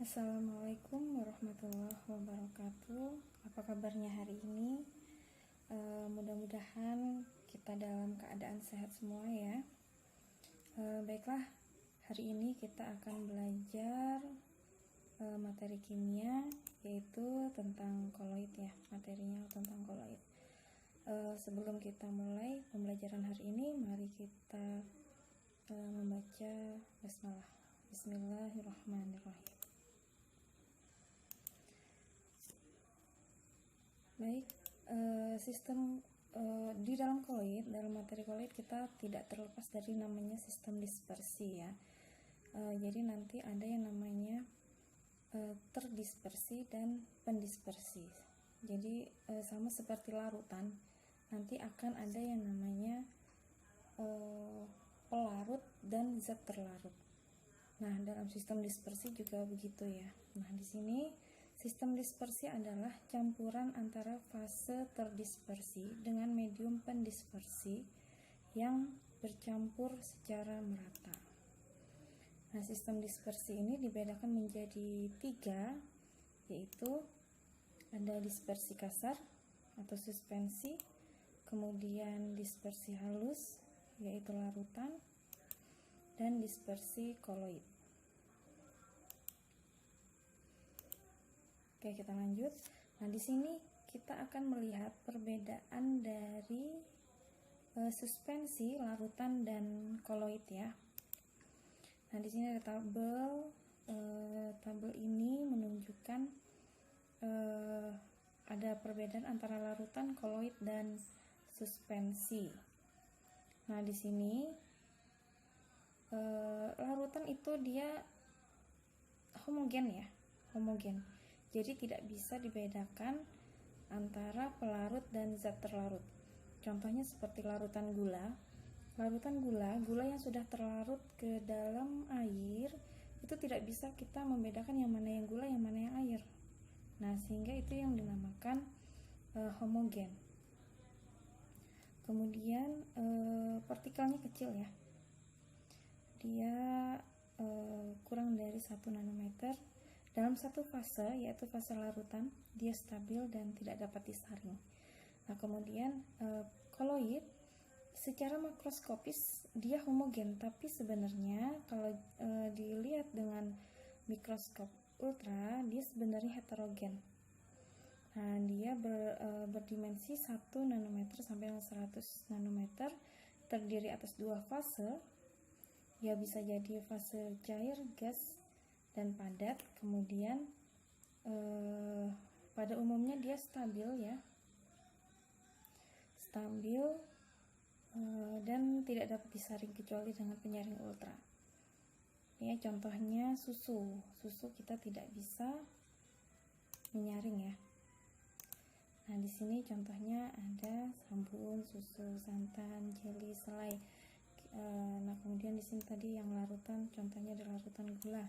Assalamualaikum warahmatullahi wabarakatuh. Apa kabarnya hari ini? Mudah-mudahan kita dalam keadaan sehat semua ya. Baiklah, hari ini kita akan belajar materi kimia, yaitu tentang koloid ya. Materinya tentang koloid. Sebelum kita mulai pembelajaran hari ini, mari kita membaca basmalah. Bismillahirrahmanirrahim. Baik, sistem di dalam koloid, dalam materi koloid kita tidak terlepas dari namanya sistem dispersi ya. Jadi nanti ada yang namanya terdispersi dan pendispersi. Jadi sama seperti larutan, nanti akan ada yang namanya pelarut dan zat terlarut. Nah, dalam sistem dispersi juga begitu ya. Nah, di sini sistem dispersi adalah campuran antara fase terdispersi dengan medium pendispersi yang bercampur secara merata. Nah, sistem dispersi ini dibedakan menjadi 3, yaitu ada dispersi kasar atau suspensi, kemudian dispersi halus yaitu larutan, dan dispersi koloid. Oke, kita lanjut. Nah, di sini kita akan melihat perbedaan dari suspensi, larutan, dan koloid ya. Nah, di sini ada tabel. Tabel ini menunjukkan ada perbedaan antara larutan, koloid, dan suspensi. Nah, di sini larutan itu dia homogen ya, homogen. Jadi tidak bisa dibedakan antara pelarut dan zat terlarut. Contohnya seperti larutan gula. Larutan gula yang sudah terlarut ke dalam air, itu tidak bisa kita membedakan yang mana yang gula, yang mana yang air. Nah, sehingga itu yang dinamakan homogen. Kemudian partikelnya kecil ya. Dia kurang dari 1 nanometer. Dalam satu fase, yaitu fase larutan, dia stabil dan tidak dapat disaring. Nah, kemudian koloid secara makroskopis dia homogen, tapi sebenarnya kalau dilihat dengan mikroskop ultra, dia sebenarnya heterogen. Nah, dia berdimensi 1 nanometer sampai 100 nanometer, terdiri atas 2 fase. Ya, bisa jadi fase cair, gas, dan padat. Kemudian pada umumnya dia stabil ya, stabil dan tidak dapat disaring kecuali dengan penyaring ultra ya. Contohnya susu kita tidak bisa menyaring ya. Nah, di sini contohnya ada sabun, susu, santan, jeli, selai. Nah, kemudian di sini tadi yang larutan, contohnya di larutan gula.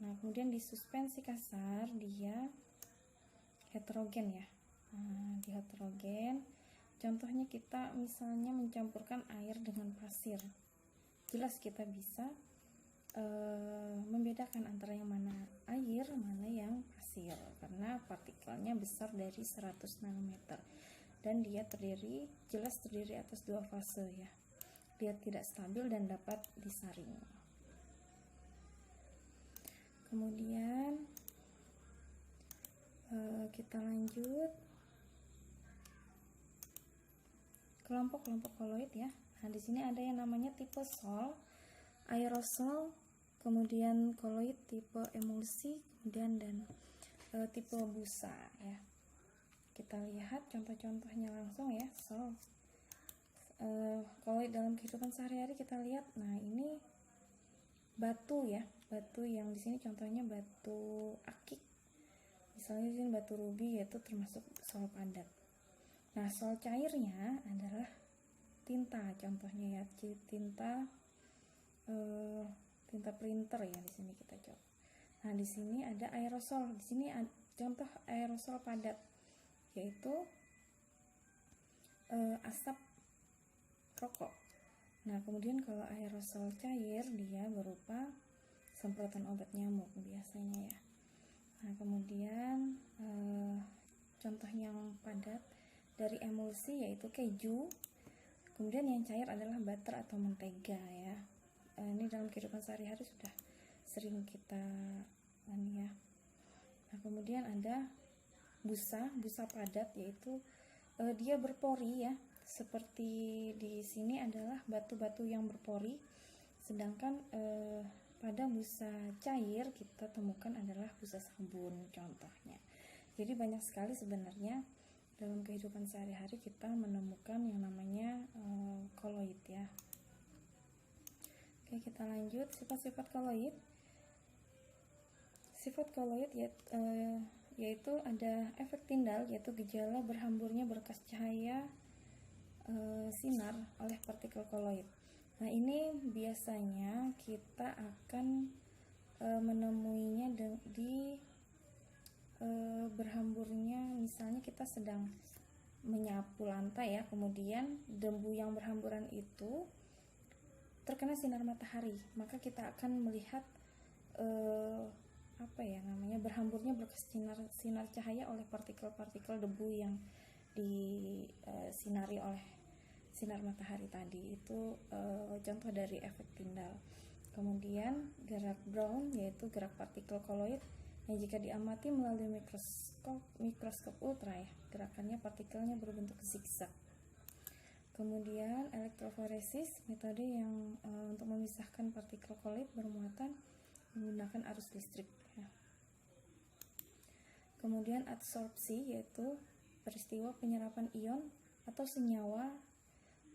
Nah, kemudian di suspensi kasar dia heterogen ya. Nah, di heterogen contohnya kita misalnya mencampurkan air dengan pasir. Jelas kita bisa membedakan antara yang mana air, mana yang pasir, karena partikelnya besar dari 100 nanometer dan dia jelas terdiri atas 2 fase ya. Dia tidak stabil dan dapat disaring. Kemudian kita lanjut kelompok-kelompok koloid ya. Nah, di sini ada yang namanya tipe sol, aerosol, kemudian koloid tipe emulsi, kemudian dan tipe busa ya. Kita lihat contoh-contohnya langsung ya. Sol, koloid dalam kehidupan sehari-hari kita lihat. Nah, ini batu ya, batu yang di sini contohnya batu akik. Misalnya di sini batu rubi, yaitu termasuk sol padat. Nah, sol cairnya adalah tinta, contohnya ya, tinta printer ya, di sini kita coba. Nah, di sini ada aerosol. Di sini contoh aerosol padat, yaitu asap rokok. Nah, kemudian kalau aerosol cair dia berupa semprotan obat nyamuk biasanya ya. Nah, kemudian contoh yang padat dari emulsi yaitu keju. Kemudian yang cair adalah butter atau mentega ya. Ini dalam kehidupan sehari-hari sudah sering kita ya. Nah, kemudian ada busa padat, yaitu dia berpori ya. Seperti di sini adalah batu-batu yang berpori. Sedangkan pada busa cair kita temukan adalah busa sabun contohnya. Jadi banyak sekali sebenarnya dalam kehidupan sehari-hari kita menemukan yang namanya koloid ya. Oke, kita lanjut sifat-sifat koloid. Sifat koloid yaitu ada efek tindal, yaitu gejala berhamburnya berkas cahaya sinar oleh partikel koloid. Nah, ini biasanya kita akan menemuinya di berhamburnya, misalnya kita sedang menyapu lantai ya, kemudian debu yang berhamburan itu terkena sinar matahari, maka kita akan melihat berhamburnya berkas sinar cahaya oleh partikel-partikel debu yang disinari oleh sinar matahari tadi. Itu contoh dari efek tindal. Kemudian gerak Brown yaitu gerak partikel koloid yang jika diamati melalui mikroskop ultra ya, gerakannya partikelnya berbentuk zigzag. Kemudian elektroforesis, metode yang untuk memisahkan partikel koloid bermuatan menggunakan arus listrik ya. Kemudian adsorpsi yaitu peristiwa penyerapan ion atau senyawa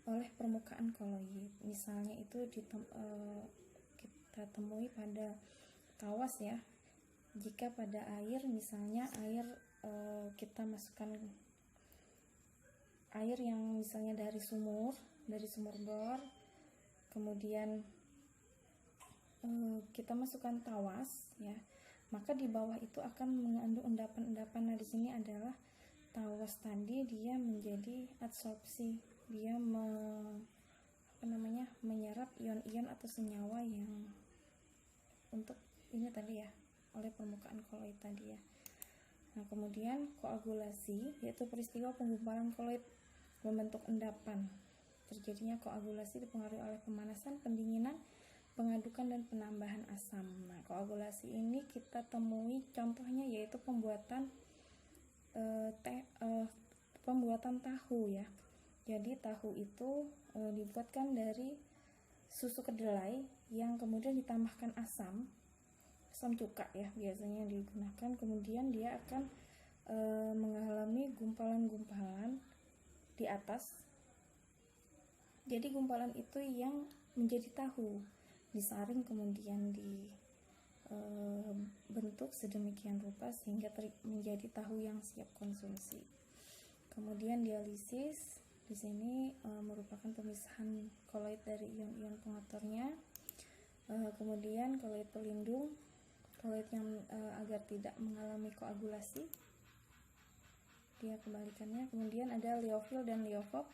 oleh permukaan koloid. Misalnya itu kita temui pada tawas ya. Jika pada air, misalnya air kita masukkan air yang misalnya dari sumur bor, kemudian kita masukkan tawas ya, maka di bawah itu akan mengandung endapan-endapan. Nah, di sini adalah tawas tadi dia menjadi adsorpsi, dia menyerap ion-ion atau senyawa yang untuk ini tadi ya, oleh permukaan koloid tadi ya. Nah, kemudian koagulasi yaitu peristiwa penggumpalan koloid membentuk endapan. Terjadinya koagulasi dipengaruhi oleh pemanasan, pendinginan, pengadukan, dan penambahan asam. Nah, koagulasi ini kita temui contohnya yaitu pembuatan tahu ya. Jadi tahu itu dibuatkan dari susu kedelai yang kemudian ditambahkan asam cuka ya biasanya digunakan. Kemudian dia akan mengalami gumpalan-gumpalan di atas. Jadi gumpalan itu yang menjadi tahu disaring kemudian dibentuk sedemikian rupa sehingga menjadi tahu yang siap konsumsi. Kemudian dialisis di sini merupakan pemisahan koloid dari ion-ion pengaturnya. Kemudian koloid pelindung, koloid yang agar tidak mengalami koagulasi, dia kebalikannya. Kemudian ada liofil dan liofob,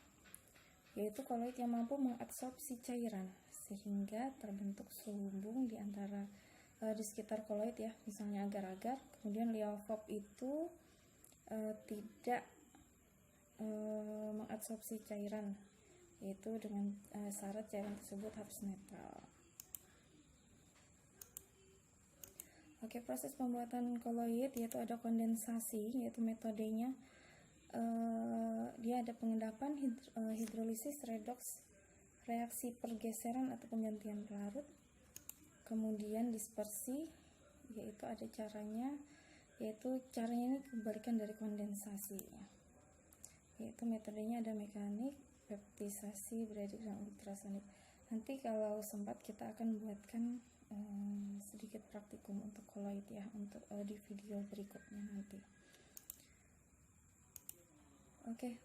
yaitu koloid yang mampu mengabsorpsi cairan sehingga terbentuk selubung di antara di sekitar koloid ya, misalnya agar-agar. Kemudian liofob itu tidak mengabsorpsi cairan, yaitu dengan syarat cairan tersebut harus netral. Oke, proses pembuatan koloid yaitu ada kondensasi, yaitu metodenya dia ada pengendapan, hidrolisis, redoks, reaksi pergeseran atau penggantian pelarut. Kemudian dispersi, yaitu ada caranya, ini kebalikan dari kondensasi ya. Yaitu metodenya ada mekanik, peptisasi, beradik, dan ultrasonik. Nanti kalau sempat kita akan buatkan sedikit praktikum untuk koloid ya, untuk di video berikutnya nanti. Oke,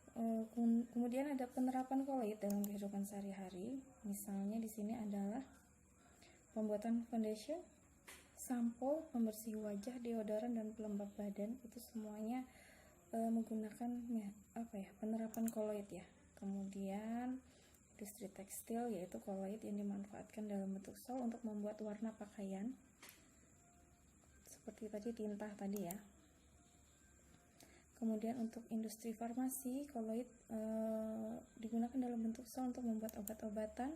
kemudian ada penerapan koloid dalam kehidupan sehari-hari. Misalnya di sini adalah pembuatan foundation, sampo, pembersih wajah, deodoran, dan pelembab badan. Itu semuanya menggunakan penerapan koloid ya. Kemudian industri tekstil, yaitu koloid yang dimanfaatkan dalam bentuk sol untuk membuat warna pakaian. Seperti tadi tinta tadi ya. Kemudian untuk industri farmasi, koloid digunakan dalam bentuk sol untuk membuat obat-obatan.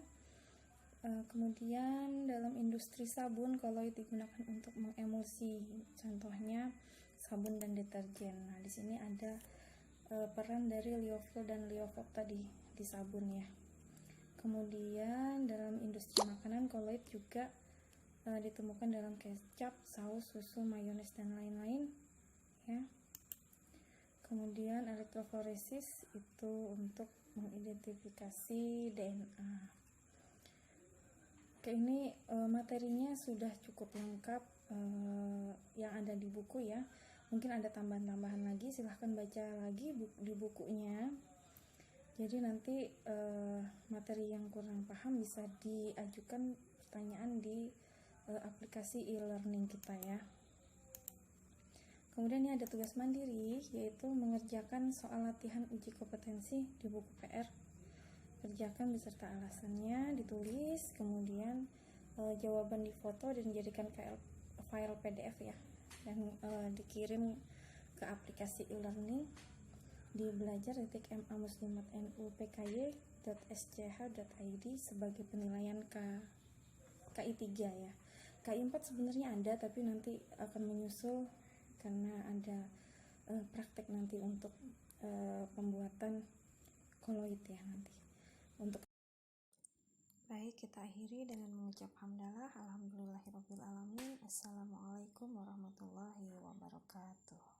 Kemudian dalam industri sabun, koloid digunakan untuk mengemulsi, contohnya sabun dan deterjen. Nah, di sini ada peran dari liofil dan liofop tadi di sabun ya. Kemudian dalam industri makanan, koloid juga ditemukan dalam kecap, saus, susu, mayones dan lain-lain ya. Kemudian elektroforesis itu untuk mengidentifikasi DNA. Oke, ini materinya sudah cukup lengkap yang ada di buku ya. Mungkin ada tambahan-tambahan lagi, silahkan baca lagi di bukunya. Jadi nanti materi yang kurang paham bisa diajukan pertanyaan di aplikasi e-learning kita ya. Kemudian ini ada tugas mandiri, yaitu mengerjakan soal latihan uji kompetensi di buku PR. Kerjakan beserta alasannya, ditulis, kemudian jawaban difoto dan dijadikan file PDF ya, dan dikirim ke aplikasi e-learning di belajar.mamuslimat.nu.pky.sch.id sebagai penilaian KI 3 ya. KI 4 sebenarnya ada, tapi nanti akan menyusul karena ada praktek nanti untuk pembuatan koloid ya nanti. Baik, kita akhiri dengan mengucap hamdalah, alhamdulillahirabbil alamin. Assalamualaikum warahmatullahi wabarakatuh.